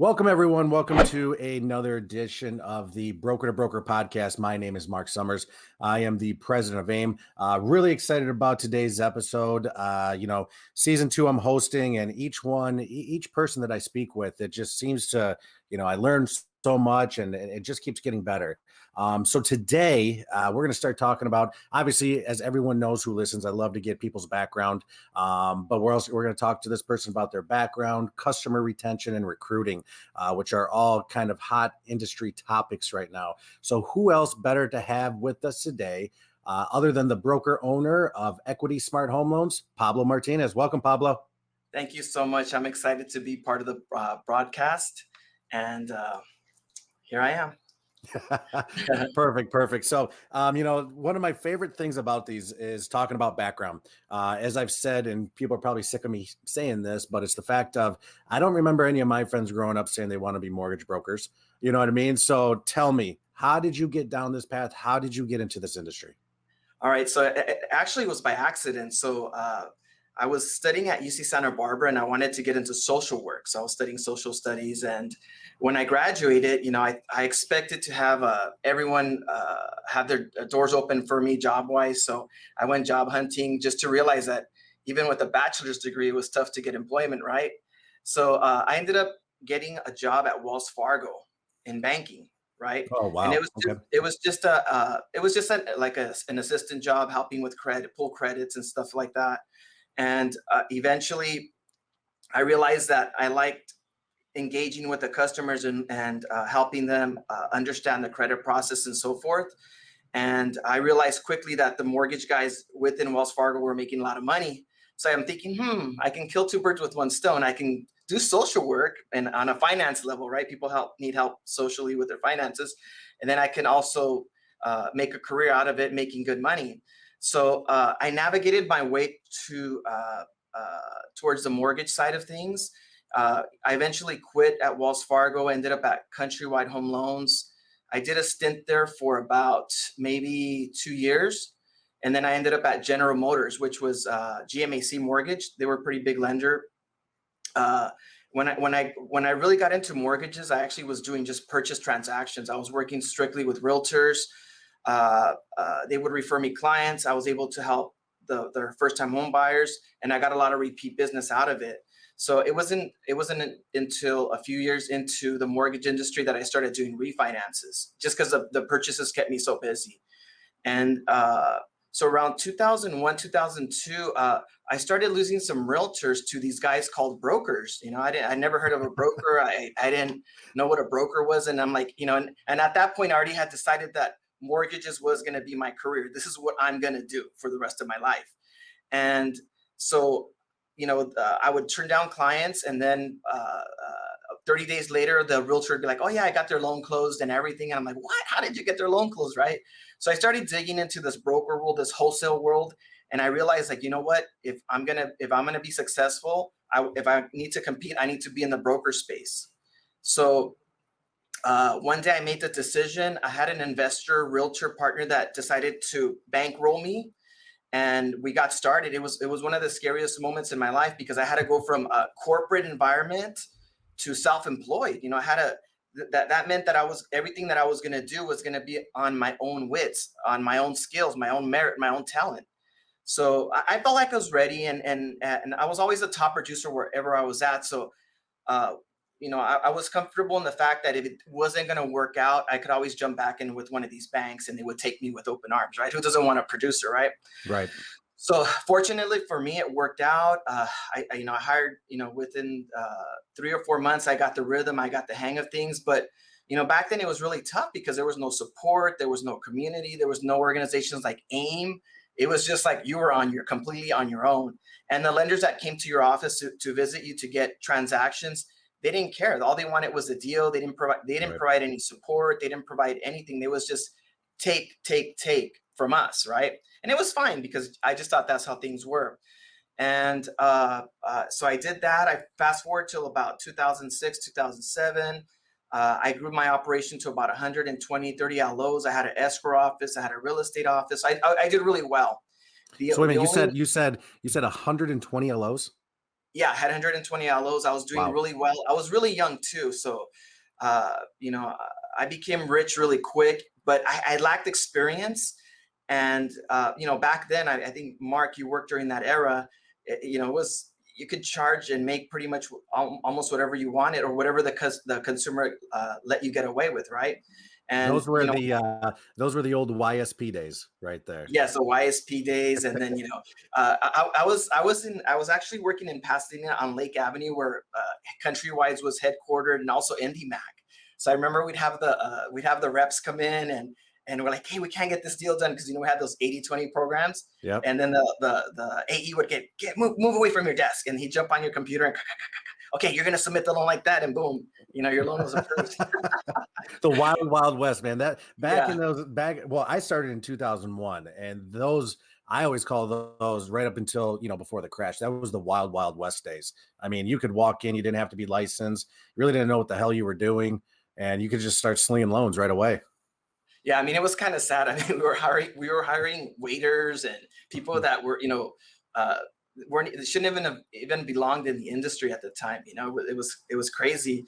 Welcome, everyone. Welcome to another edition of the Broker to Broker podcast. My name is Marc Summers. I am the president of AIME. Really excited about today's episode. Season 2 I'm hosting, and each person that I speak with, it just seems to, I learn so much, and it just keeps getting better. So today we're going to start talking about, obviously, as everyone knows who listens, I love to get people's background. But we're going to talk to this person about their background, customer retention, and recruiting, which are all kind of hot industry topics right now. So who else better to have with us today other than the broker owner of Equity Smart Home Loans, Pablo Martinez. Welcome, Pablo. Thank you so much. I'm excited to be part of the broadcast, and here I am. Perfect. So, one of my favorite things about these is talking about background. As I've said, and people are probably sick of me saying this, but it's the fact of, I don't remember any of my friends growing up saying they want to be mortgage brokers. You know what I mean? So tell me, how did you get down this path? How did you get into this industry? All right. So it actually was by accident. So I was studying at UC Santa Barbara, and I wanted to get into social work. So I was studying social studies. And when I graduated, I expected to have everyone have their doors open for me job-wise. So I went job hunting just to realize that even with a bachelor's degree, it was tough to get employment, right? So I ended up getting a job at Wells Fargo in banking. Right. Oh, wow. And Okay. it was just an assistant job, helping with pull credits and stuff like that. And eventually I realized that I liked engaging with the customers and helping them understand the credit process and so forth. And I realized quickly that the mortgage guys within Wells Fargo were making a lot of money. So I'm thinking, I can kill two birds with one stone. I can do social work and on a finance level, right? People need help socially with their finances. And then I can also make a career out of it, making good money. So I navigated my way towards the mortgage side of things. I eventually quit at Wells Fargo, ended up at Countrywide Home Loans. I did a stint there for about maybe 2 years. And then I ended up at General Motors, which was GMAC Mortgage. They were a pretty big lender. When I really got into mortgages, I actually was doing just purchase transactions. I was working strictly with realtors. They would refer me clients. I was able to help their first-time home buyers, and I got a lot of repeat business out of it. So it wasn't until a few years into the mortgage industry that I started doing refinances, just because the purchases kept me so busy. And so around 2001, 2002, I started losing some realtors to these guys called brokers. I never heard of a broker. I didn't know what a broker was. And I'm like, and at that point, I already had decided that mortgages was going to be my career. This is what I'm going to do for the rest of my life. And so, I would turn down clients, and then 30 days later, the realtor would be like, oh yeah, I got their loan closed and everything. And I'm like, what? How did you get their loan closed, right? So I started digging into this broker world, this wholesale world. And I realized, like, you know what, if I'm gonna be successful, if I need to compete, I need to be in the broker space. So one day I made the decision. I had an investor realtor partner that decided to bankroll me, and we got started. It was one of the scariest moments in my life, because I had to go from a corporate environment to self-employed. That meant that everything that I was going to do was going to be on my own wits, on my own skills, my own merit, my own talent. So I felt like I was ready, and I was always a top producer wherever I was at. So I was comfortable in the fact that if it wasn't going to work out, I could always jump back in with one of these banks, and they would take me with open arms, right? Who doesn't want a producer, right? Right. So fortunately for me, it worked out. I hired, within 3 or 4 months, I got the rhythm, I got the hang of things. But, back then it was really tough, because there was no support, there was no community, there was no organizations like AIME. It was just like you were completely on your own. And the lenders that came to your office to visit you to get transactions, they didn't care. All they wanted was a deal. They didn't provide any support. They didn't provide anything. They was just take from us, right? And it was fine, because I just thought that's how things were. And so I did that. I fast forward till about 2006, 2007. I grew my operation to about 120, 30 LOs. I had an escrow office. I had a real estate office. I did really well. So wait a minute, you said 120 LOs? Yeah, I had 120 LOs. I was doing Wow. really well. I was really young too. So, you know, I became rich really quick, but I lacked experience. And, you know, back then, I think, Mark, you worked during that era. You know, it was, you could charge and make pretty much almost whatever you wanted or whatever the consumer let you get away with, right? And, you know, Those were the old YSP days right there. yeah, so YSP days, and then I was actually working in Pasadena on Lake Avenue, where Countrywides was headquartered, and also IndyMac. So I remember we'd have the reps come in, and we're like, hey, we can't get this deal done because we had those 80/20 programs, Yep. and then the AE would get move away from your desk, and he'd jump on your computer and okay, you're gonna submit the loan like that, and boom, your loan was approved. The wild west, man. That back Yeah. in those back well, I started in 2001, and those I always call those right up until before the crash. That was the wild west days. I mean, you could walk in, you didn't have to be licensed, you really didn't know what the hell you were doing, and you could just start slinging loans right away. Yeah, I mean, it was kind of sad. I mean, we were hiring waiters and people that were, uh, weren't shouldn't even belonged in the industry at the time. It was crazy,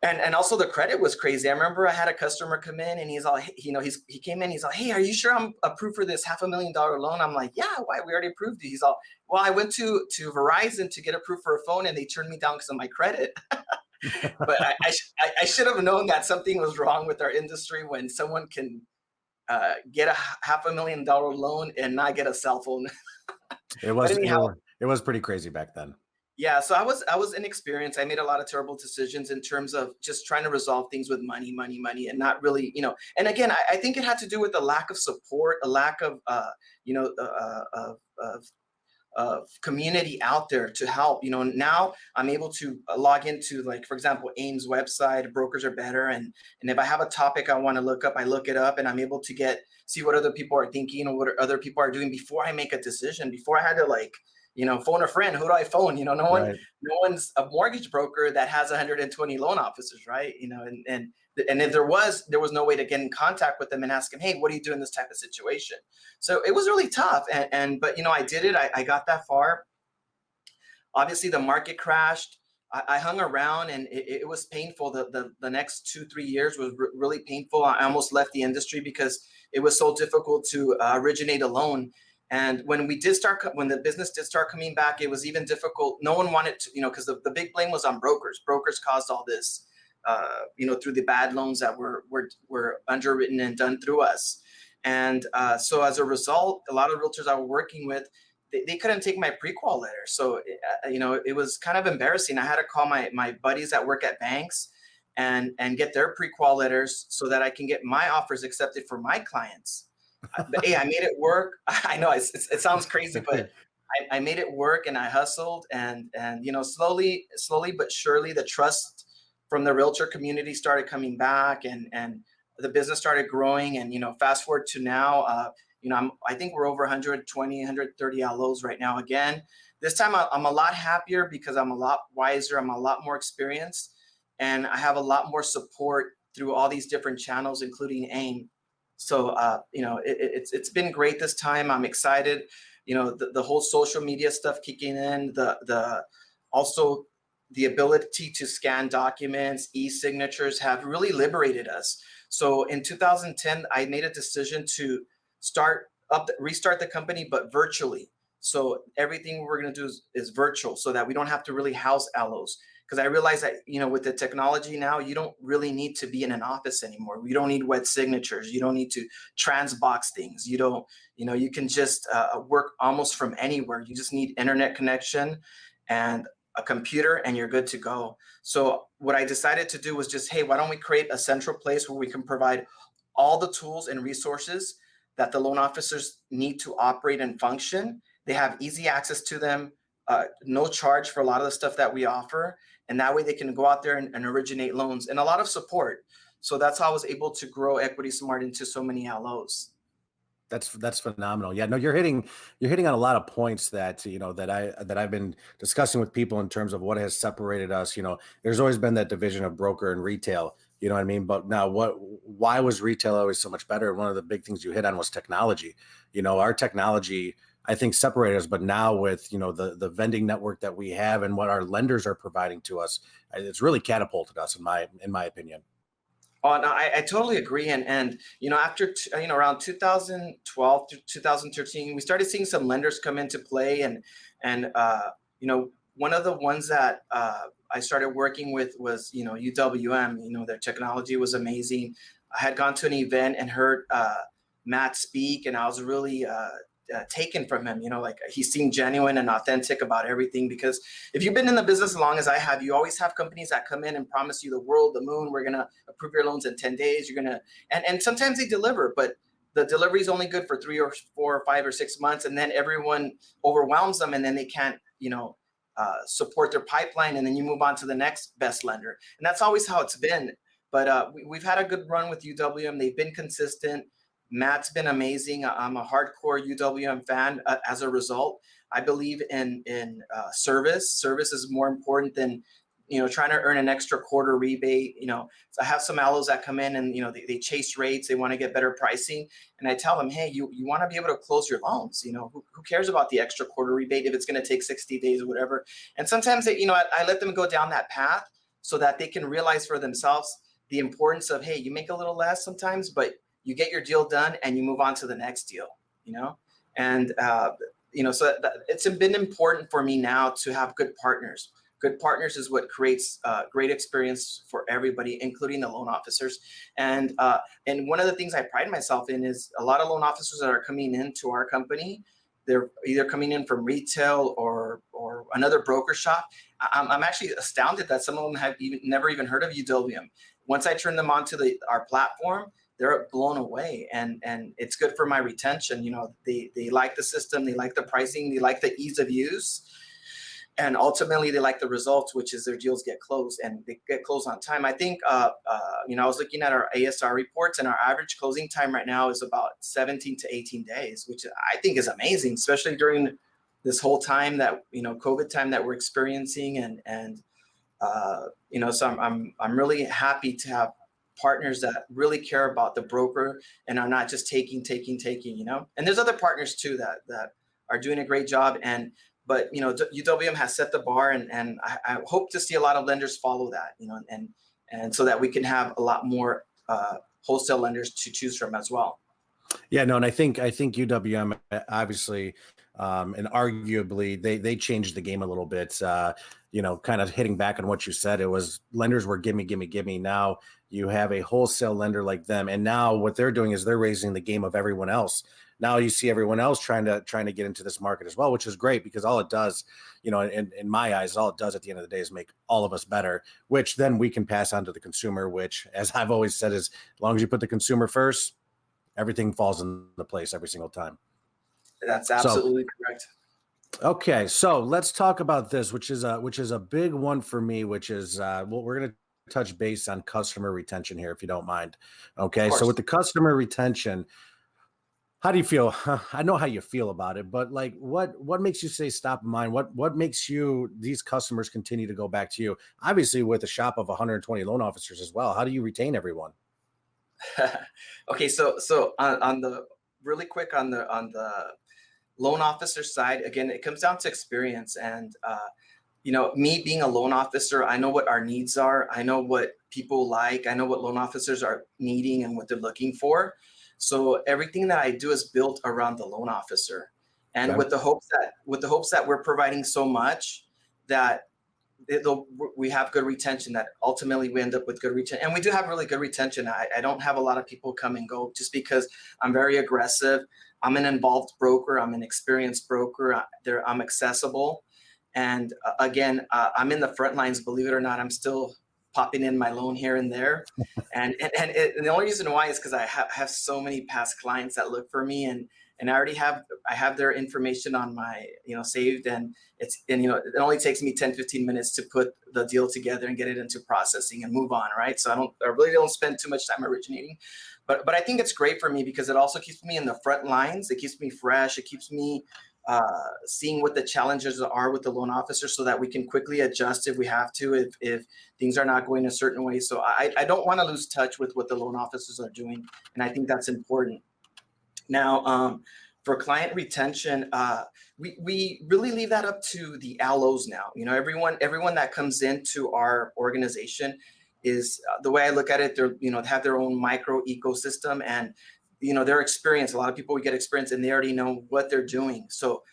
and also the credit was crazy. I remember I had a customer come in and he's all, he came in, he's like, hey, are you sure I'm approved for this $500,000 loan? I'm like, yeah, why? We already approved you. He's all, well, I went to Verizon to get approved for a phone and they turned me down because of my credit. But I should have known that something was wrong with our industry when someone can get a $500,000 loan and not get a cell phone. It But was anyhow, it was pretty crazy back then. yeah. So I was inexperienced. I made a lot of terrible decisions in terms of just trying to resolve things with money, and not really, And again, I think it had to do with a lack of support, a lack of you know, community out there to help. Now I'm able to log into, like, for example, AIME's website. Brokers are better, and if I have a topic I want to look up, I look it up, and I'm able to see what other people are thinking or what other people are doing before I make a decision. Before I had to, like, phone a friend. Who do I phone? Right. No one's a mortgage broker that has 120 loan officers, right? And if there was no way to get in contact with them and ask them, hey, what do you do in this type of situation? So it was really tough. But I did it. I got that far. Obviously, the market crashed. I hung around, and it was painful. The next 2-3 years was really painful. I almost left the industry because it was so difficult to originate a loan. And when the business did start coming back, it was even difficult. No one wanted to, because the big blame was on brokers. Brokers caused all this, through the bad loans that were underwritten and done through us. And so as a result, a lot of realtors I was working with, they couldn't take my pre-qual letter. So, it was kind of embarrassing. I had to call my buddies that work at banks and get their pre-qual letters so that I can get my offers accepted for my clients. But hey, I made it work. I know it sounds crazy, but I made it work, and I hustled, and slowly but surely, the trust from the realtor community started coming back, and the business started growing. And fast forward to now, I think we're over 120, 130 LOs right now. Again, this time I'm a lot happier because I'm a lot wiser. I'm a lot more experienced, and I have a lot more support through all these different channels, including AIME. So, it's been great this time. I'm excited. The whole social media stuff kicking in, also the ability to scan documents, e-signatures have really liberated us. So in 2010, I made a decision to restart the company, but virtually. So everything we're going to do is virtual, so that we don't have to really house LOs. Because I realized that, with the technology now, you don't really need to be in an office anymore. You don't need wet signatures. You don't need to transbox things. You can just work almost from anywhere. You just need internet connection and a computer, and you're good to go. So what I decided to do was just, hey, why don't we create a central place where we can provide all the tools and resources that the loan officers need to operate and function. They have easy access to them, no charge for a lot of the stuff that we offer. And that way they can go out there and originate loans, and a lot of support. So that's how I was able to grow Equity Smart into so many LOs. That's phenomenal. Yeah, no, you're hitting on a lot of points that I've been discussing with people in terms of what has separated us. There's always been that division of broker and retail. You know what I mean? But now, why was retail always so much better? One of the big things you hit on was technology. Our technology I think separated us. But now with, the vending network that we have and what our lenders are providing to us, it's really catapulted us in my opinion. Oh, no, I totally agree. And after around 2012 to 2013, we started seeing some lenders come into play, and one of the ones that I started working with was UWM. Their technology was amazing. I had gone to an event and heard Matt speak, and I was really taken from him. Like, he seemed genuine and authentic about everything. Because if you've been in the business as long as I have, you always have companies that come in and promise you the world, the moon. We're gonna approve your loans in 10 days. You're gonna, and sometimes they deliver, but the delivery is only good for 3 or 4 or 5 or 6 months, and then everyone overwhelms them, and then they can't, support their pipeline, and then you move on to the next best lender. And that's always how it's been. But we've had a good run with UWM. They've been consistent. Matt's been amazing. I'm a hardcore UWM fan. As a result, I believe in service. Service is more important than trying to earn an extra quarter rebate. So I have some allos that come in and they chase rates. They want to get better pricing, and I tell them, hey, you want to be able to close your loans. Who cares about the extra quarter rebate if it's going to take 60 days or whatever? And sometimes I let them go down that path so that they can realize for themselves the importance of, hey, you make a little less sometimes, but you get your deal done and you move on to the next deal, and, so it's been important for me now to have good partners. Good partners is what creates great experience for everybody, including the loan officers. And one of the things I pride myself in is a lot of loan officers that are coming into our company, they're either coming in from retail or another broker shop. I'm actually astounded that some of them have never even heard of UWM. Once I turn them onto our platform, they're blown away, and it's good for my retention. They like the system, they like the pricing, they like the ease of use, and ultimately they like the results, which is their deals get closed and they get closed on time. I think I was looking at our ASR reports, and our average closing time right now is about 17 to 18 days, which I think is amazing, especially during this whole time that COVID time that we're experiencing, and so I'm really happy to have partners that really care about the broker and are not just taking. And there's other partners too that are doing a great job. But UWM has set the bar, and I hope to see a lot of lenders follow that, and so that we can have a lot more wholesale lenders to choose from as well. Yeah, no, and I think UWM obviously, and arguably they changed the game a little bit. Kind of hitting back on what you said, it was lenders were gimme, gimme, gimme. Now you have a wholesale lender like them, and now what they're doing is they're raising the game of everyone else. Now you see everyone else trying to get into this market as well, which is great, because all it does, in my eyes, all it does at the end of the day is make all of us better, which then we can pass on to the consumer, which, as I've always said, is as long as you put the consumer first, everything falls into place every single time. That's absolutely correct. Okay, so let's talk about this, which is a big one for me, which is we're going to touch base on customer retention here, if you don't mind. Okay, so with the customer retention, how do you feel? I know how you feel about it, but like, what makes you say stop in mind? What makes these customers continue to go back to you? Obviously, with a shop of 120 loan officers as well, how do you retain everyone? Okay, so on the really quick on the loan officer side, again, it comes down to experience. And me being a loan officer, I know what our needs are. I know what people like. I know what loan officers are needing and what they're looking for. So everything that I do is built around the loan officer, and Okay. with the hopes that we're providing so much that we have good retention, that ultimately we end up with good retention. And we do have really good retention. I don't have a lot of people come and go just because I'm very aggressive. I'm an involved broker. I'm an experienced broker. I'm accessible. And again, I'm in the front lines, believe it or not. I'm still popping in my loan here and there. And the only reason why is because I have so many past clients that look for me, and I already have their information on my, saved, and it only takes me 10-15 minutes to put the deal together and get it into processing and move on. Right. So I really don't spend too much time originating, but I think it's great for me because it also keeps me in the front lines. It keeps me fresh. It keeps me seeing what the challenges are with the loan officer, so that we can quickly adjust if we have to, if things are not going a certain way. So I don't want to lose touch with what the loan officers are doing, and I think that's important. Now, For client retention, we really leave that up to the LOs now. Everyone that comes into our organization is the way I look at it. They're they have their own micro ecosystem, and their experience. A lot of people, we get experience, and they already know what they're doing. So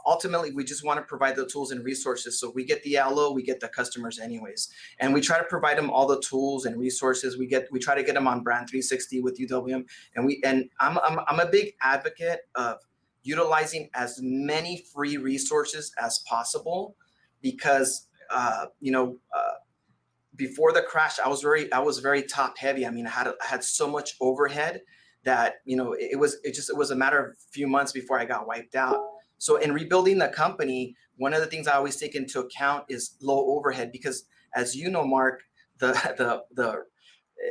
ultimately, we just want to provide the tools and resources. So we get the LO, we get the customers anyways, and we try to provide them all the tools and resources. We try to get them on Brand 360 with UWM, and I'm a big advocate of utilizing as many free resources as possible, because before the crash, I was very top heavy. I mean, I had so much overhead that it was a matter of a few months before I got wiped out. So in rebuilding the company, one of the things I always take into account is low overhead, because as you know, Mark,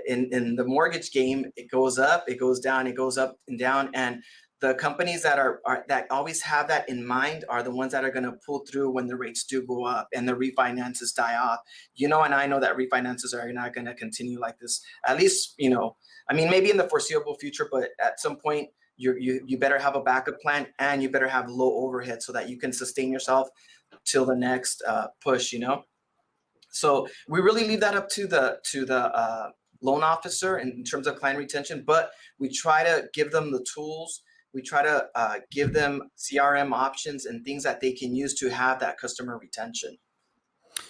in the mortgage game, it goes up, it goes down, it goes up and down. And the companies that that always have that in mind are the ones that are going to pull through when the rates do go up and the refinances die off. And I know that refinances are not going to continue like this, at least, I mean, maybe in the foreseeable future, but at some point, you better have a backup plan, and you better have low overhead so that you can sustain yourself till the next push. So we really leave that up to the loan officer in terms of client retention, but we try to give them the tools. We try to give them CRM options and things that they can use to have that customer retention.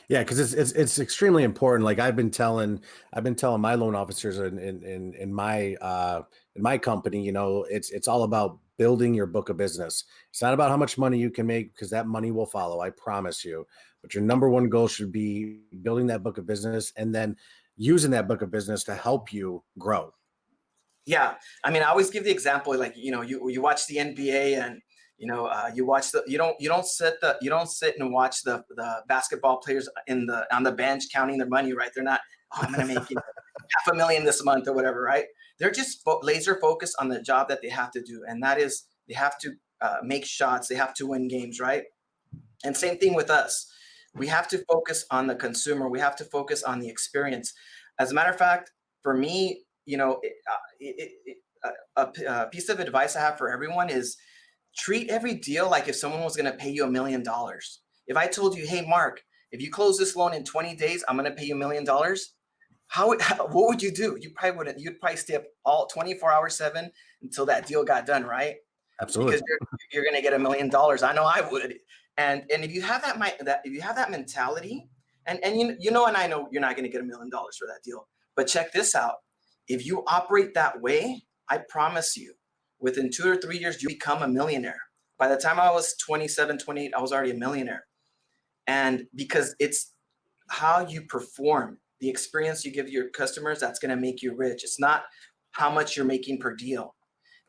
Yeah, because it's extremely important. Like I've been telling my loan officers in my company, it's all about building your book of business. It's not about how much money you can make, because that money will follow, I promise you. But your number one goal should be building that book of business, and then using that book of business to help you grow. Yeah, I mean, I always give the example, like you watch the NBA, and you watch you don't sit and watch the basketball players on the bench counting their money, right? They're not, oh, I'm gonna make $500,000 this month or whatever, right? They're just laser focused on the job that they have to do, and that is they have to make shots, they have to win games, right? And same thing with us. We have to focus on the consumer. We have to focus on the experience. As a matter of fact, for me, a piece of advice I have for everyone is treat every deal like if someone was going to pay you $1 million. If I told you, hey, Mark, if you close this loan in 20 days, I'm going to pay you $1 million. What would you do? You probably wouldn't. You'd probably stay up all 24 hours 7 until that deal got done, right? Absolutely. Because you're going to get $1 million. I know I would. And if you have that mentality, and I know you're not going to get $1 million for that deal, but check this out. If you operate that way, I promise you, within 2 or 3 years, you become a millionaire. By the time I was 27, 28, I was already a millionaire. And because it's how you perform, the experience you give your customers, that's going to make you rich. It's not how much you're making per deal.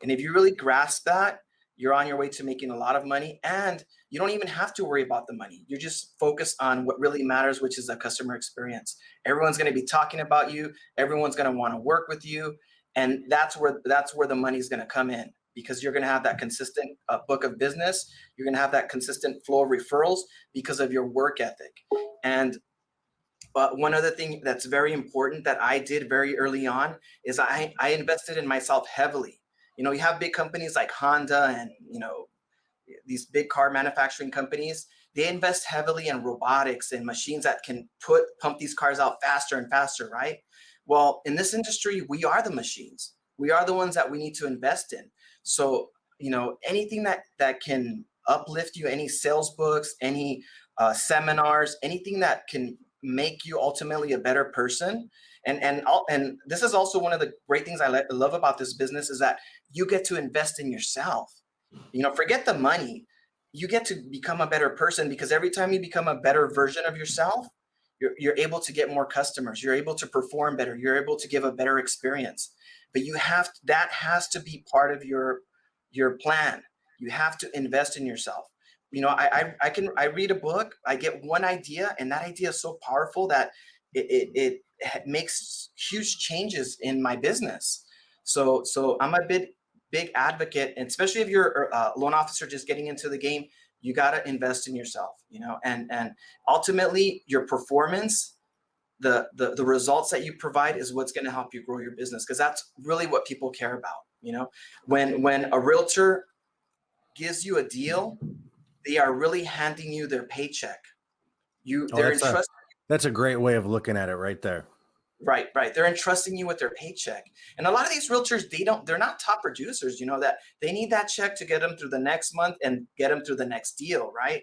And if you really grasp that, you're on your way to making a lot of money, and you don't even have to worry about the money. You're just focused on what really matters, which is the customer experience. Everyone's going to be talking about you. Everyone's going to want to work with you. And that's where the money's going to come in, because you're going to have that consistent book of business. You're going to have that consistent flow of referrals because of your work ethic. And one other thing that's very important that I did very early on is I invested in myself heavily. You have big companies like Honda and, these big car manufacturing companies. They invest heavily in robotics and machines that can pump these cars out faster and faster, right? Well, in this industry, we are the machines. We are the ones that we need to invest in. So, anything that can uplift you, any sales books, any seminars, anything that can make you ultimately a better person. And this is also one of the great things I love about this business, is that you get to invest in yourself. Forget the money. You get to become a better person, because every time you become a better version of yourself, you're able to get more customers. You're able to perform better. You're able to give a better experience. But that has to be part of your plan. You have to invest in yourself. I read a book, I get one idea, and that idea is so powerful that it makes huge changes in my business. So I'm a big advocate, and especially if you're a loan officer just getting into the game, you got to invest in yourself, and ultimately your performance, the results that you provide is what's going to help you grow your business, because that's really what people care about. When a realtor gives you a deal, they are really handing you their paycheck. Oh, They're entrusting. that's a great way of looking at it right there. Right, right. They're entrusting you with their paycheck. And a lot of these realtors, they're not top producers, that they need that check to get them through the next month and get them through the next deal, right?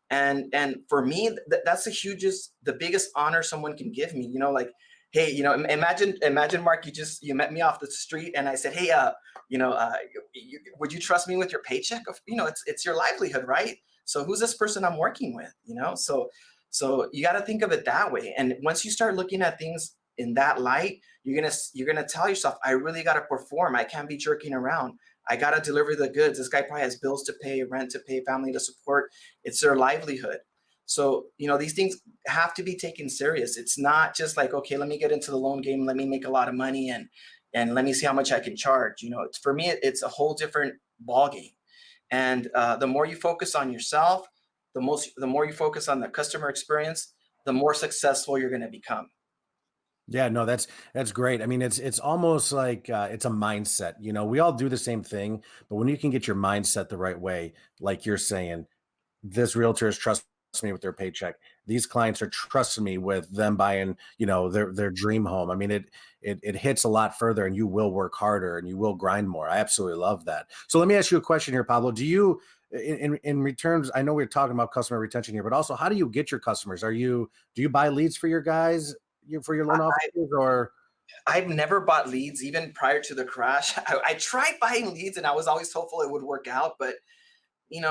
And for me, that's the biggest honor someone can give me, like, hey, imagine Mark, you met me off the street and I said, hey, would you trust me with your paycheck? It's your livelihood, right? So who's this person I'm working with, so you got to think of it that way. And once you start looking at things in that light, you're gonna tell yourself, I really got to perform. I can't be jerking around. I got to deliver the goods. This guy probably has bills to pay, rent to pay, family to support. It's their livelihood. So these things have to be taken serious. It's not just like, okay, let me get into the loan game, let me make a lot of money, and let me see how much I can charge. For me, it's a whole different ball game. And the more you focus on yourself, the more you focus on the customer experience, the more successful you're going to become. Yeah, no, that's great. I mean, it's almost like it's a mindset. We all do the same thing, but when you can get your mindset the right way, like you're saying, this realtor is trusting me with their paycheck. These clients are trusting me with them buying, their dream home. I mean, it hits a lot further, and you will work harder and you will grind more. I absolutely love that. So let me ask you a question here, Pablo. Do you, in returns, I know we're talking about customer retention here, but also how do you get your customers? Do you buy leads for your guys? For your loan officers, or I've never bought leads even prior to the crash. I tried buying leads and I was always hopeful it would work out, but you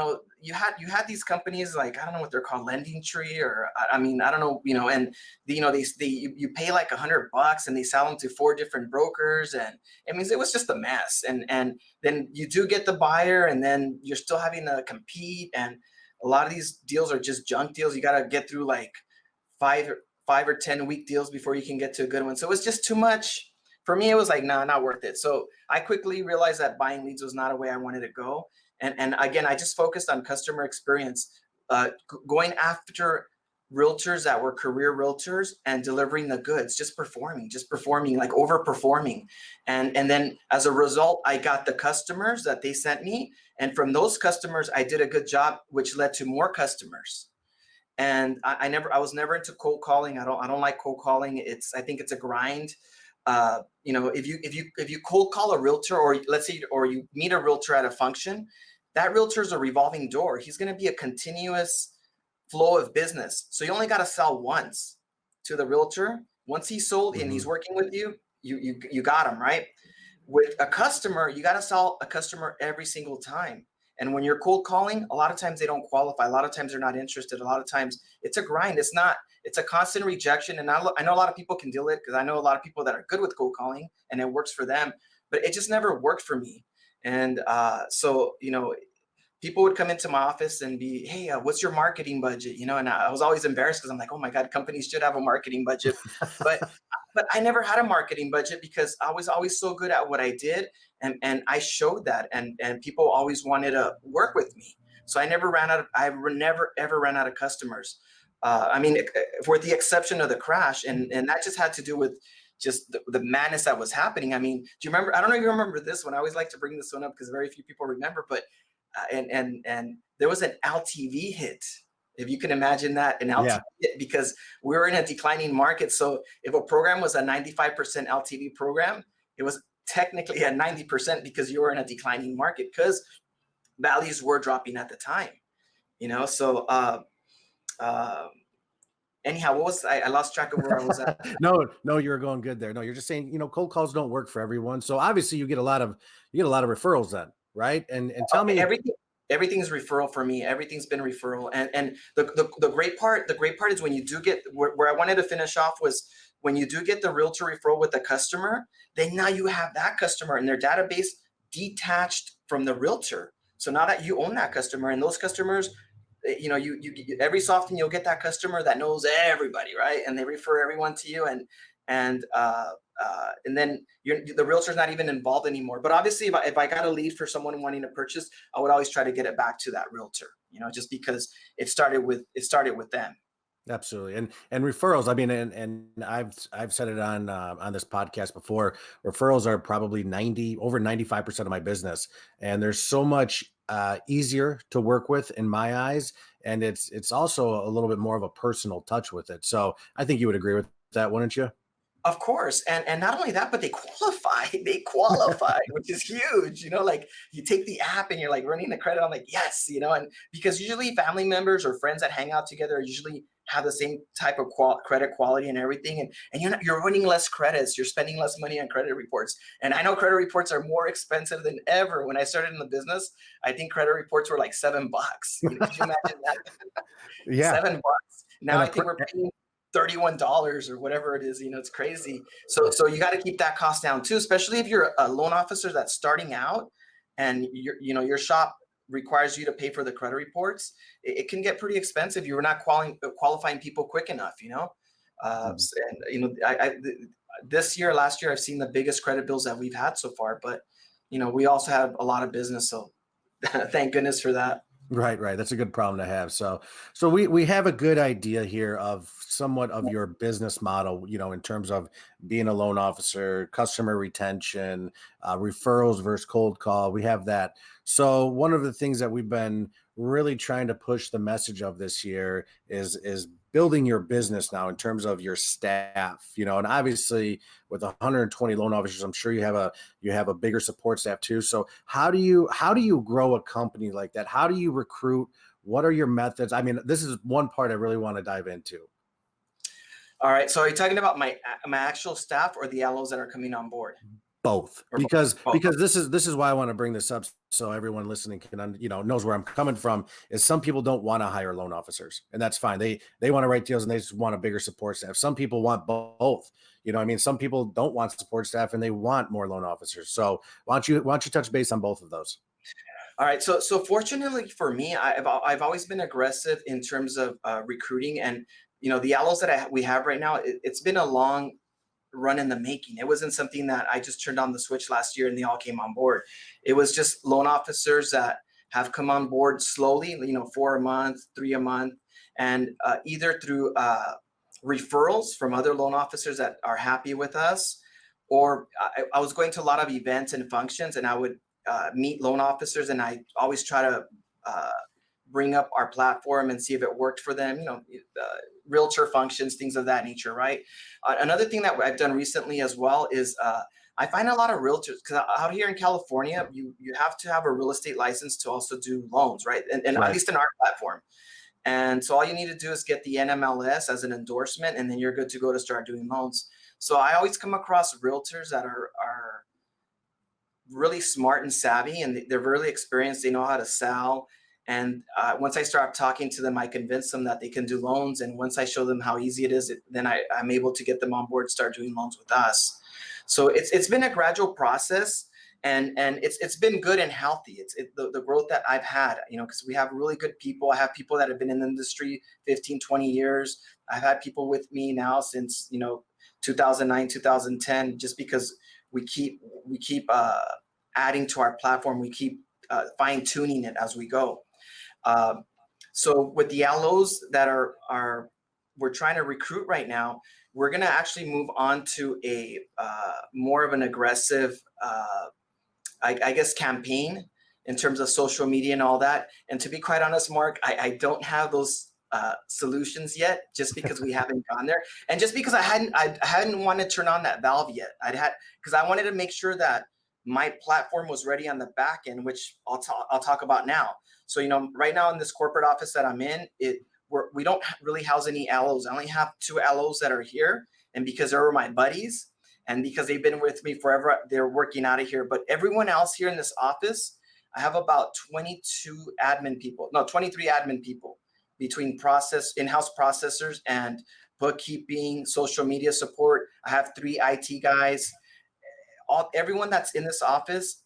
had these companies like, I don't know what they're called, Lending Tree, or I mean, I don't know, and you pay like $100 and they sell them to 4 different brokers, and I mean, it was just a mess. And then you do get the buyer, and then you're still having to compete, and a lot of these deals are just junk deals. You got to get through like 5 or 10 week deals before you can get to a good one. So it was just too much for me. It was like, nah, not worth it. So I quickly realized that buying leads was not a way I wanted to go. And again, I just focused on customer experience, going after realtors that were career realtors and delivering the goods, just performing, like overperforming. And then as a result, I got the customers that they sent me. And from those customers, I did a good job, which led to more customers. And I was never into cold calling. I don't like cold calling. I think it's a grind. If you cold call a realtor, or let's say, or you meet a realtor at a function, that realtor is a revolving door. He's going to be a continuous flow of business. So you only got to sell once to the realtor. Once he's sold and he's working with you, you got him, right? With a customer, you got to sell a customer every single time. And when you're cold calling, a lot of times they don't qualify. A lot of times they're not interested. A lot of times it's a grind. It's a constant rejection. And I know a lot of people can deal with it, because I know a lot of people that are good with cold calling and it works for them, but it just never worked for me. And so people would come into my office and be, hey, what's your marketing budget? And I was always embarrassed, because I'm like, oh my God, companies should have a marketing budget. But I never had a marketing budget, because I was always so good at what I did. And I showed that, and people always wanted to work with me. So I never ever ran out of customers. I mean, for the exception of the crash. And that just had to do with just the madness that was happening. I mean, do you remember? I don't know if you remember this one. I always like to bring this one up because very few people remember, but and there was an LTV hit. If you can imagine that, an LTV hit, because we were in a declining market. So if a program was a 95% LTV program, it was technically at 90%, because you were in a declining market, because values were dropping at the time. So anyhow, what was I lost track of where I was at. No, you were going good there. No, you're just saying, cold calls don't work for everyone. So obviously you get a lot of referrals then, right? And tell me, everything's referral for me. Everything's been referral. And the great part is when you do get, where I wanted to finish off was, when you do get the realtor referral with the customer, then now you have that customer in their database detached from the realtor. So now that you own that customer, and those customers, you every so often you'll get that customer that knows everybody, right? And they refer everyone to you, and then the realtor's not even involved anymore. But obviously, if I got a lead for someone wanting to purchase, I would always try to get it back to that realtor, just because it started with them. Absolutely. And referrals, I mean, and I've said it on this podcast before, referrals are probably over 95% of my business. And there's so much easier to work with in my eyes, and it's also a little bit more of a personal touch with it. So I think you would agree with that, wouldn't you? Of course, and not only that, but they qualify. They qualify, which is huge. Like you take the app and you're like running the credit. I'm like, yes, and because usually family members or friends that hang out together usually have the same type of credit quality and everything, and you're running less credits. You're spending less money on credit reports, and I know credit reports are more expensive than ever. When I started in the business, I think credit reports were like $7. Could you imagine that? Yeah, $7. Now and I think we're paying $31 or whatever it is. It's crazy. So you got to keep that cost down too, especially if you're a loan officer that's starting out and your shop requires you to pay for the credit reports. It can get pretty expensive. You're not qualifying people quick enough. This year, last year, I've seen the biggest credit bills that we've had so far, but we also have a lot of business. So thank goodness for that. Right. That's a good problem to have. So we have a good idea here of somewhat of your business model, in terms of being a loan officer, customer retention, referrals versus cold call. We have that. So one of the things that we've been really trying to push the message of this year is building your business now in terms of your staff, and obviously with 120 loan officers, I'm sure you have a bigger support staff too. So how do you grow a company like that? How do you recruit? What are your methods? I mean, this is one part I really want to dive into. All right. So are you talking about my actual staff or the LOs that are coming on board? Both, Or because both? this is why I want to bring this up, so everyone listening can knows where I'm coming from. Is some people don't want to hire loan officers, and that's fine. They want to write deals and they just want a bigger support staff. Some people want both. Some people don't want support staff and they want more loan officers. So why don't you touch base on both of those? All right. So fortunately for me, I've always been aggressive in terms of recruiting, and the LOs that we have right now. It's been a long run in the making. It wasn't something that I just turned on the switch last year and they all came on board. It was just loan officers that have come on board slowly, 4 a month, 3 a month, and either through referrals from other loan officers that are happy with us, or I was going to a lot of events and functions, and I would meet loan officers, and I always try to bring up our platform and see if it worked for them, realtor functions, things of that nature, right? Another thing that I've done recently as well is I find a lot of realtors, because out here in California, you have to have a real estate license to also do loans, right? And Right. at least in our platform. And so all you need to do is get the NMLS as an endorsement, and then you're good to go to start doing loans. So I always come across realtors that are really smart and savvy, and they're really experienced. They know how to sell. And once I start talking to them, I convince them that they can do loans. And once I show them how easy it is, then I'm able to get them on board, start doing loans with us. So it's been a gradual process, and it's been good and healthy. The growth that I've had, because we have really good people. I have people that have been in the industry 15, 20 years. I've had people with me now since 2009, 2010, just because we keep adding to our platform. We keep fine tuning it as we go. So with the LOs that we're trying to recruit right now, we're going to actually move on to a more of an aggressive, I guess, campaign in terms of social media and all that. And to be quite honest, Mark, I don't have those solutions yet, just because we haven't gone there, and just because I hadn't wanted to turn on that valve yet. Because I wanted to make sure that my platform was ready on the back end, which I'll talk about now. So, right now in this corporate office that I'm in, we don't really house any LOs. I only have 2 LOs that are here, and because they were my buddies, and because they've been with me forever, they're working out of here. But everyone else here in this office, I have about 23 admin people between in-house processors and bookkeeping, social media support. I have 3 IT guys. Everyone that's in this office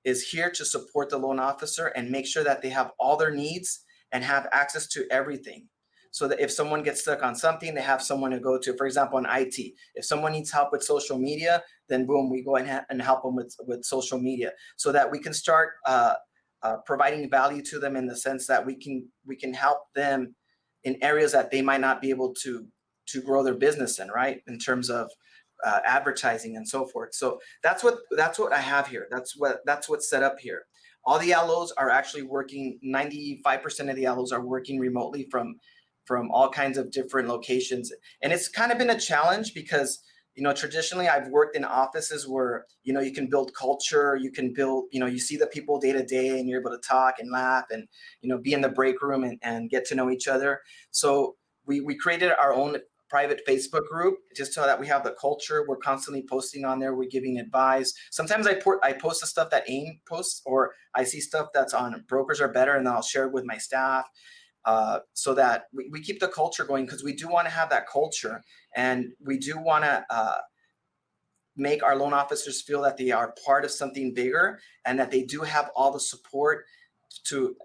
is here to support the loan officer and make sure that they have all their needs and have access to everything. So that if someone gets stuck on something, they have someone to go to. For example, in IT, if someone needs help with social media, then boom, we go and help them with social media, so that we can start providing value to them in the sense that we can help them in areas that they might not be able to grow their business in, right? In terms of advertising and so forth. So that's what I have here. That's what's set up here. All the LOs are actually working. 95% of the LOs are working remotely from all kinds of different locations. And it's kind of been a challenge because, traditionally I've worked in offices where, you can build culture, you can build, you see the people day to day and you're able to talk and laugh and, be in the break room and get to know each other. So we created our own private Facebook group just so that we have the culture. We're constantly posting on there. We're giving advice. Sometimes I post the stuff that AIME posts, or I see stuff that's on Brokers Are Better, and I'll share it with my staff. So that we keep the culture going, because we do want to have that culture, and we do want to make our loan officers feel that they are part of something bigger and that they do have all the support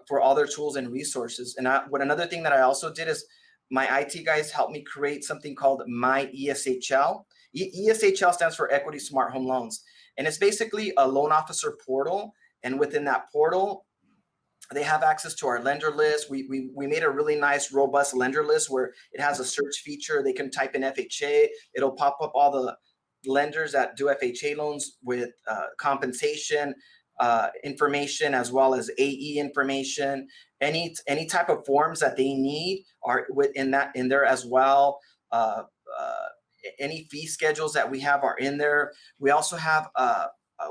for all their tools and resources. And another thing that I also did is my IT guys helped me create something called My ESHL. ESHL stands for Equity Smart Home Loans. And it's basically a loan officer portal. And within that portal, they have access to our lender list. We made a really nice, robust lender list where it has a search feature. They can type in FHA. It'll pop up all the lenders that do FHA loans with compensation information, as well as AE information. Any type of forms that they need are in there as well. Any fee schedules that we have are in there. We also have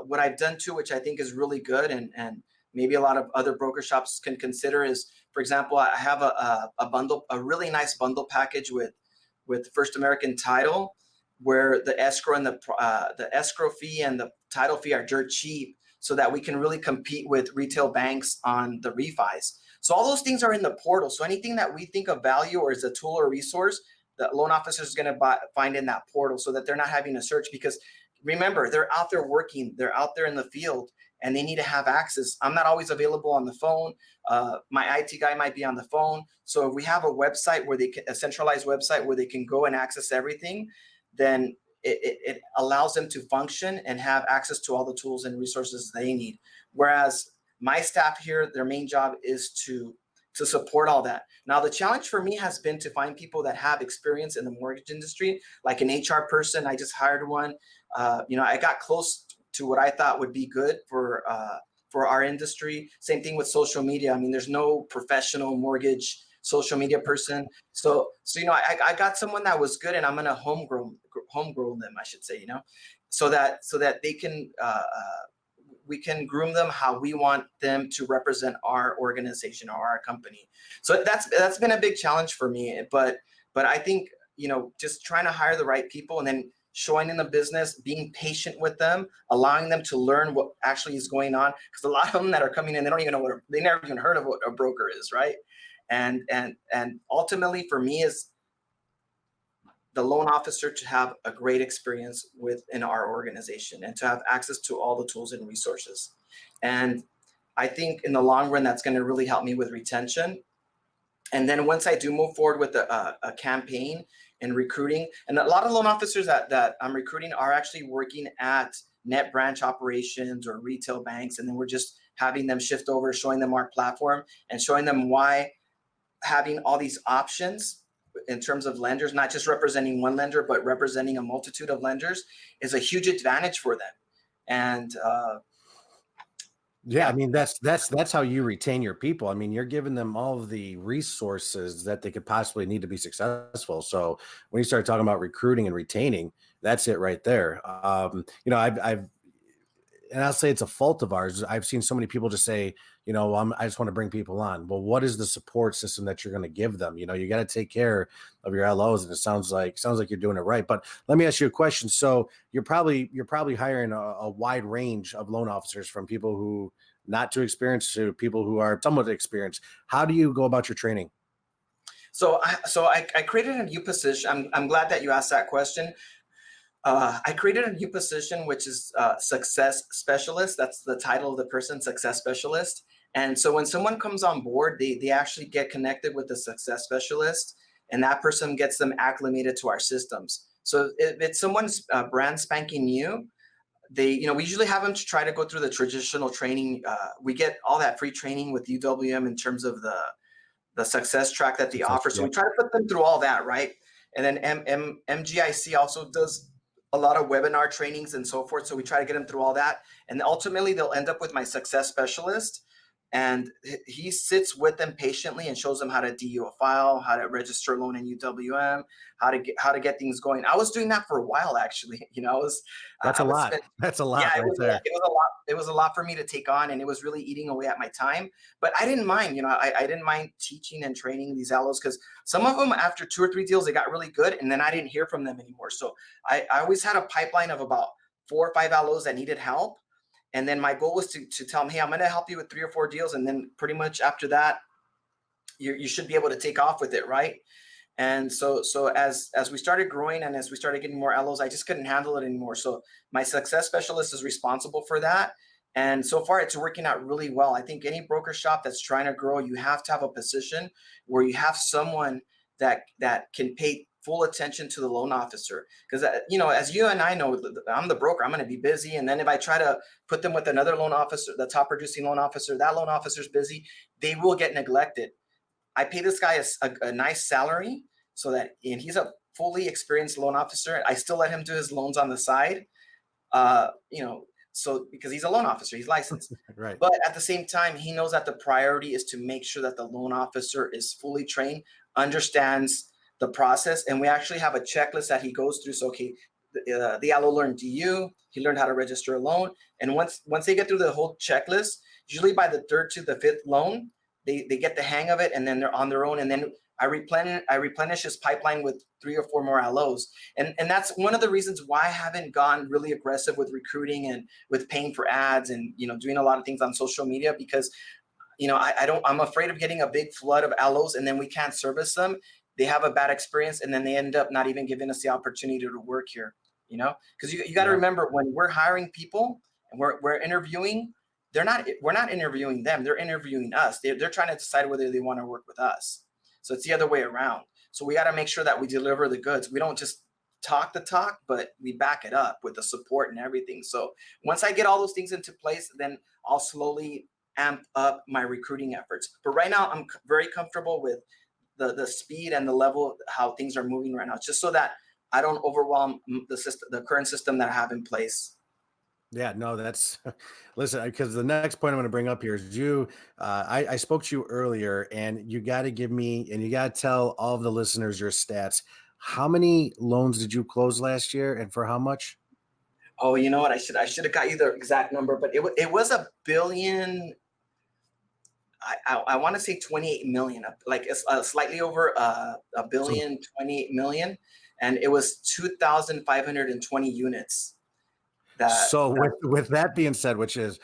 what I've done too, which I think is really good, and maybe a lot of other broker shops can consider, is, for example, I have a really nice bundle package with First American Title, where the escrow and the escrow fee and the title fee are dirt cheap, so that we can really compete with retail banks on the refis. So all those things are in the portal. So anything that we think of value or is a tool or resource, the loan officer is going to find in that portal, so that they're not having to search. Because remember, they're out there working, they're out there in the field, and they need to have access. I'm not always available on the phone. My IT guy might be on the phone. So if we have a website a centralized website where they can go and access everything, then it allows them to function and have access to all the tools and resources they need. Whereas my staff here, their main job is to support all that. Now, the challenge for me has been to find people that have experience in the mortgage industry, like an HR person. I just hired one. I got close to what I thought would be good for our industry. Same thing with social media. I mean, there's no professional mortgage social media person. So I got someone that was good, and I'm gonna homegrown them, I should say, so that they can we can groom them how we want them to represent our organization or our company. So that's been a big challenge for me. But I think, just trying to hire the right people, and then showing in the business, being patient with them, allowing them to learn what actually is going on. Because a lot of them that are coming in, they don't even know they never even heard of what a broker is, right? And ultimately for me is the loan officer to have a great experience within our organization and to have access to all the tools and resources. And I think in the long run, that's going to really help me with retention. And then once I do move forward with a campaign and recruiting, and a lot of loan officers that I'm recruiting are actually working at net branch operations or retail banks. And then we're just having them shift over, showing them our platform and showing them why having all these options in terms of lenders, not just representing one lender, but representing a multitude of lenders, is a huge advantage for them. And I mean, that's how you retain your people. I mean, you're giving them all of the resources that they could possibly need to be successful. So when you start talking about recruiting and retaining, that's it right there. I've and I'll say it's a fault of ours. I've seen so many people just say, I just want to bring people on. Well, what is the support system that you're going to give them? You got to take care of your LOs, and it sounds like you're doing it right. But let me ask you a question. So you're probably hiring a wide range of loan officers, from people who not too experienced to people who are somewhat experienced. How do you go about your training? So I created a new position. I'm glad that you asked that question. I created a new position, which is success specialist. That's the title of the person, success specialist. And so when someone comes on board, they actually get connected with the success specialist, and that person gets them acclimated to our systems. So if it's someone's brand spanking new, we usually have them to try to go through the traditional training. We get all that free training with UWM in terms of the success track that they offer. So we try to put them through all that, right? And then MGIC also does a lot of webinar trainings and so forth. So we try to get them through all that. And ultimately they'll end up with my success specialist. And he sits with them patiently and shows them how to DU a file, how to register a loan in UWM, how to get things going. I was doing that for a while, actually. That's I a would lot. spend, That's a lot yeah, right there. it was a lot. It was a lot for me to take on, and it was really eating away at my time. But I didn't mind. I didn't mind teaching and training these allos, because some of them, after 2 or 3 deals, they got really good, and then I didn't hear from them anymore. So I always had a pipeline of about 4 or 5 allos that needed help. And then my goal was to tell them, hey, I'm going to help you with 3 or 4 deals. And then pretty much after that, you should be able to take off with it, right? And so as we started growing and as we started getting more LOs, I just couldn't handle it anymore. So my success specialist is responsible for that. And so far, it's working out really well. I think any broker shop that's trying to grow, you have to have a position where you have someone that can pay full attention to the loan officer. Because, as you and I know, I'm the broker, I'm going to be busy. And then if I try to put them with another loan officer, the top producing loan officer, that loan officer's busy, they will get neglected. I pay this guy a nice salary and he's a fully experienced loan officer. I still let him do his loans on the side, so because he's a loan officer, he's licensed. Right. But at the same time, he knows that the priority is to make sure that the loan officer is fully trained, understands the process. And we actually have a checklist that he goes through. So, okay, the allo learned DU, he learned how to register a loan. And once they get through the whole checklist, usually by the 3rd to the 5th loan, they get the hang of it, and then they're on their own. And then I replenish his pipeline with 3 or 4 more LOs. And that's one of the reasons why I haven't gone really aggressive with recruiting and with paying for ads and, doing a lot of things on social media, because, I'm afraid of getting a big flood of LOs and then we can't service them. They have a bad experience and then they end up not even giving us the opportunity to work here, because you got to remember, when we're hiring people and we're interviewing, we're not interviewing them. They're interviewing us. They're trying to decide whether they want to work with us. So it's the other way around. So we got to make sure that we deliver the goods. We don't just talk the talk, but we back it up with the support and everything. So once I get all those things into place, then I'll slowly amp up my recruiting efforts. But right now, I'm very comfortable with the speed and the level how things are moving right now, just so that I don't overwhelm the current system that I have in place. Yeah, no, that's listen, because the next point I'm going to bring up here is I spoke to you earlier, and you got to give me, and you got to tell all of the listeners your stats. How many loans did you close last year, and for how much? Oh, you know what? I should have got you the exact number, but it was $1 billion. I want to say 28 million, like slightly over $1 billion, 28 million, and it was 2,520 units. With that being said, which is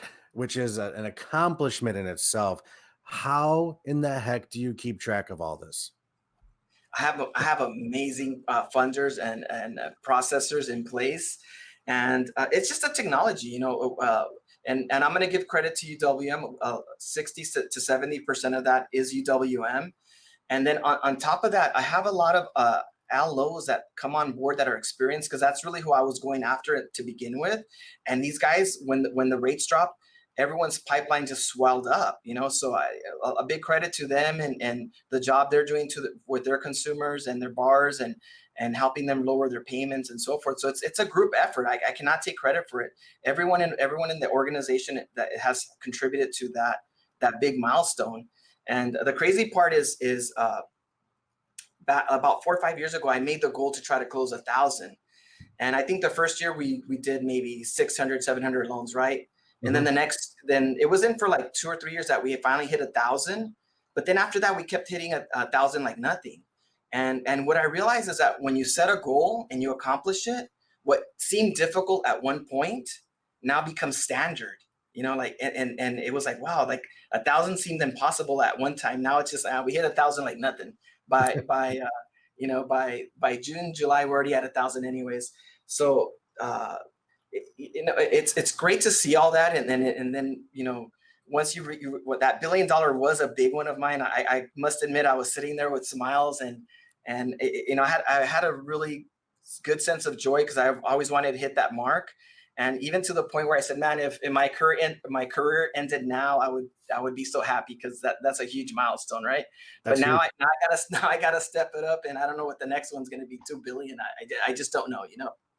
an accomplishment in itself, how in the heck do you keep track of all this? I have amazing funders and processors in place, and it's just a technology, and I'm going to give credit to UWM. 60 to 70% of that is UWM, and then on top of that, I have a lot of LOs that come on board that are experienced, because that's really who I was going after to begin with. And these guys, when the rates dropped, everyone's pipeline just swelled up, so a big credit to them and the job they're doing with their consumers and their bars and helping them lower their payments and so forth. So it's a group effort. I cannot take credit for it. Everyone in the organization that has contributed to that big milestone. And the crazy part is about 4 or 5 years ago, I made the goal to try to close 1,000. And I think the first year we did maybe 600, 700 loans, right? And then then it wasn't for like 2 or 3 years that we finally hit 1,000. But then after that, we kept hitting 1,000 like nothing. And what I realized is that when you set a goal and you accomplish it, what seemed difficult at one point now becomes standard. And it was like, wow, like 1,000 seemed impossible at one time. Now it's just we hit 1,000 like nothing. By June, July, we're already at 1,000 anyways. So it's great to see all that, and then once what that $1 billion was a big one of mine. I must admit, I was sitting there with smiles and I had a really good sense of joy, because I've always wanted to hit that mark. And even to the point where I said, man, if my career ended now, I would be so happy, because that's a huge milestone, right? But now I gotta step it up, and I don't know what the next one's gonna be. 2 billion. I just don't know,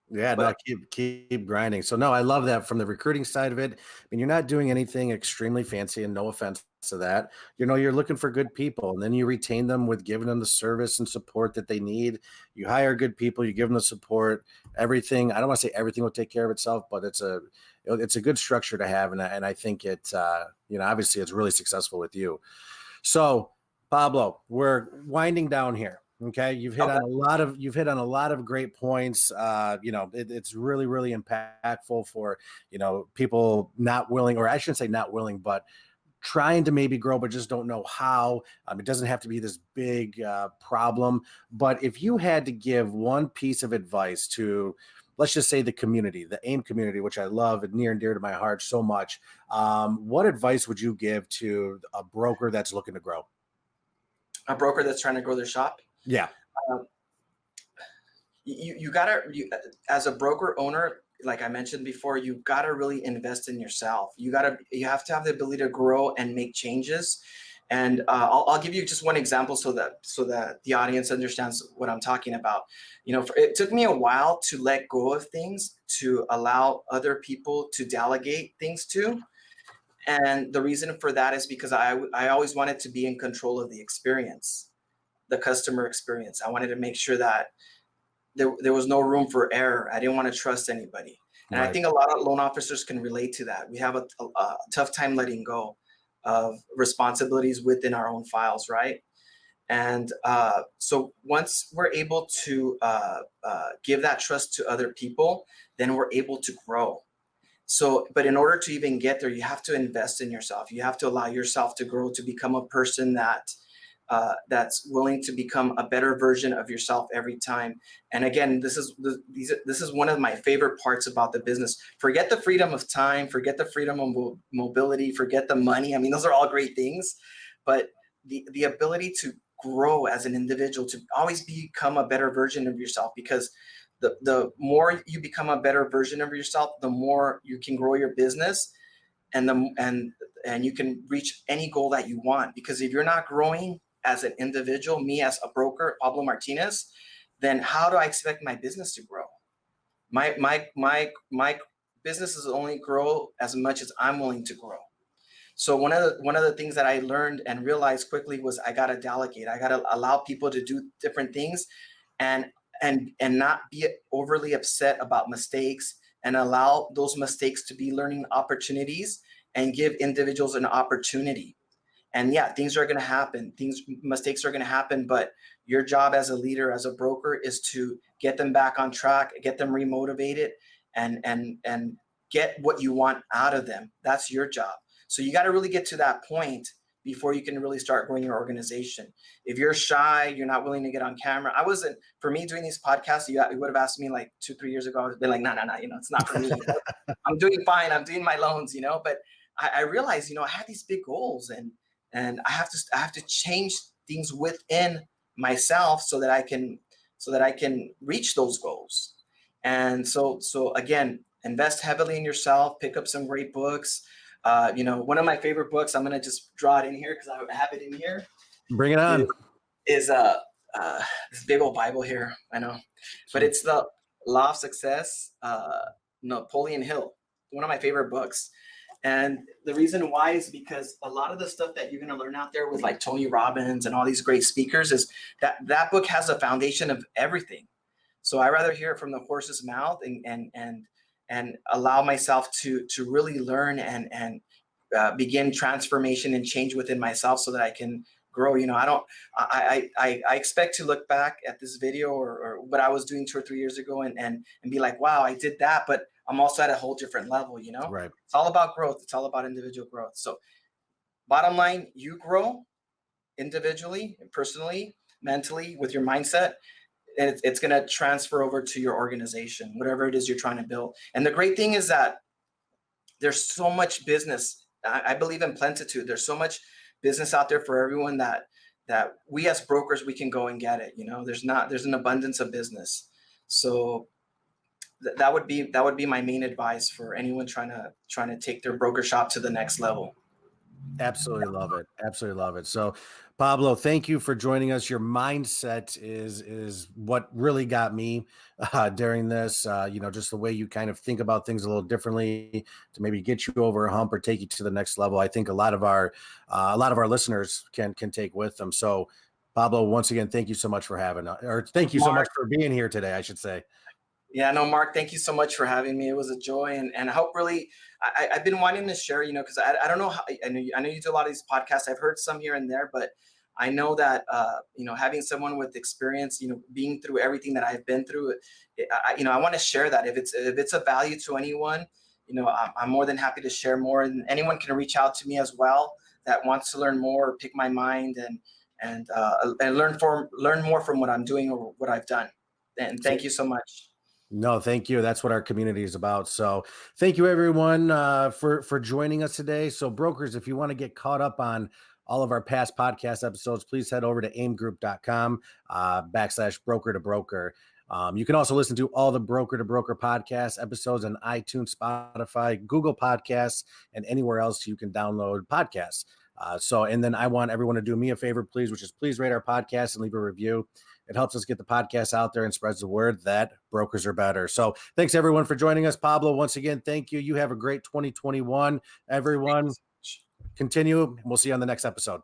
Yeah, no, But keep grinding. So no, I love that from the recruiting side of it. I mean, you're not doing anything extremely fancy, and no offense to that. You're looking for good people, and then you retain them with giving them the service and support that they need. You hire good people, you give them the support, everything. I don't want to say everything will take care of itself, but it's a good structure to have, and I think obviously it's really successful with you. So, Pablo, we're winding down here. Okay, okay. you've hit on a lot of great points. It's really really impactful for people not willing, or I shouldn't say not willing, but trying to maybe grow but just don't know how. It doesn't have to be this big problem, but if you had to give one piece of advice to, let's just say, the community, the AIME community, which I love and near and dear to my heart so much, what advice would you give to a broker that's looking to grow? A broker that's trying to grow their shop. Yeah. Um, you gotta, as a broker owner, like I mentioned before, you gotta really invest in yourself. You have to have the ability to grow and make changes. And I'll give you just one example so that the audience understands what I'm talking about. It took me a while to let go of things to allow other people to delegate things to. And the reason for that is because I always wanted to be in control of the experience, the customer experience. I wanted to make sure that there was no room for error. I didn't want to trust anybody. And I Right. think a lot of loan officers can relate to that. We have a tough time letting go of responsibilities within our own files, right? And so once we're able to give that trust to other people, then we're able to grow. So, but in order to even get there, you have to invest in yourself. You have to allow yourself to grow, to become a person that's willing to become a better version of yourself every time. And again, this is one of my favorite parts about the business. Forget the freedom of time, forget the freedom of mobility, forget the money. I mean, those are all great things, but the ability to grow as an individual, to always become a better version of yourself, because the more you become a better version of yourself, the more you can grow your business, and you can reach any goal that you want. Because if you're not growing as an individual, me as a broker, Pablo Martinez, then how do I expect my business to grow? My business is only grow as much as I'm willing to grow. So one of the things that I learned and realized quickly was I gotta delegate. I gotta allow people to do different things, and not be overly upset about mistakes, and allow those mistakes to be learning opportunities, and give individuals an opportunity. And yeah, things are going to happen, mistakes are going to happen, but your job as a leader, as a broker, is to get them back on track, get them remotivated, and get what you want out of them. That's your job. So you got to really get to that point before you can really start growing your organization. If you're shy, you're not willing to get on camera. I wasn't, for me doing these podcasts, you would have asked me like 2-3 years ago, I would have been like, no, it's not for me. I'm doing fine, I'm doing my loans, but I realized, I had these big goals, and I have to change things within myself so that I can reach those goals. And so again, invest heavily in yourself, pick up some great books. One of my favorite books, I'm gonna just draw it in here because I have it in here, Bring it on. is this big old Bible here. I know, but it's the Law of Success, Napoleon Hill, one of my favorite books. And the reason why is because a lot of the stuff that you're going to learn out there with like Tony Robbins and all these great speakers is that book has a foundation of everything. So I rather hear it from the horse's mouth, and allow myself to really learn, and begin transformation and change within myself so that I can grow. I expect to look back at this video, or what I was doing 2 or 3 years ago, and be like, wow, I did that, but I'm also at a whole different level. Right. It's all about growth. It's all about individual growth. So bottom line, you grow individually, personally, mentally, with your mindset, and it's going to transfer over to your organization, whatever it is you're trying to build. And the great thing is that there's so much business. I believe in plentitude. There's so much business out there for everyone that we as brokers, we can go and get it. There's an abundance of business. So that would be my main advice for anyone trying to take their broker shop to the next level. Absolutely love it. Absolutely love it. So, Pablo, thank you for joining us. Your mindset is what really got me during this. Just the way you kind of think about things a little differently to maybe get you over a hump or take you to the next level. I think a lot of our listeners can take with them. So, Pablo, once again, thank you so much for having us, or thank you so much Mark. for being here today, I should say. Yeah, no, Mark, thank you so much for having me. It was a joy. And I hope really, I've been wanting to share, because I don't know how, I know you do a lot of these podcasts. I've heard some here and there, but I know that, having someone with experience, being through everything that I've been through, I want to share that if it's a value to anyone, I'm more than happy to share more, and anyone can reach out to me as well that wants to learn more or pick my mind and learn more from what I'm doing or what I've done. And thank you so much. No, thank you. That's what our community is about. So thank you everyone for joining us today. So brokers, if you want to get caught up on all of our past podcast episodes, please head over to aimgroup.com /broker to broker. You can also listen to all the Broker to Broker podcast episodes on iTunes, Spotify, Google Podcasts, and anywhere else you can download podcasts. And then I want everyone to do me a favor, please, which is please rate our podcast and leave a review. It helps us get the podcast out there and spreads the word that brokers are better. So thanks everyone for joining us. Pablo, once again, thank you. You have a great 2021. Everyone, continue. We'll see you on the next episode.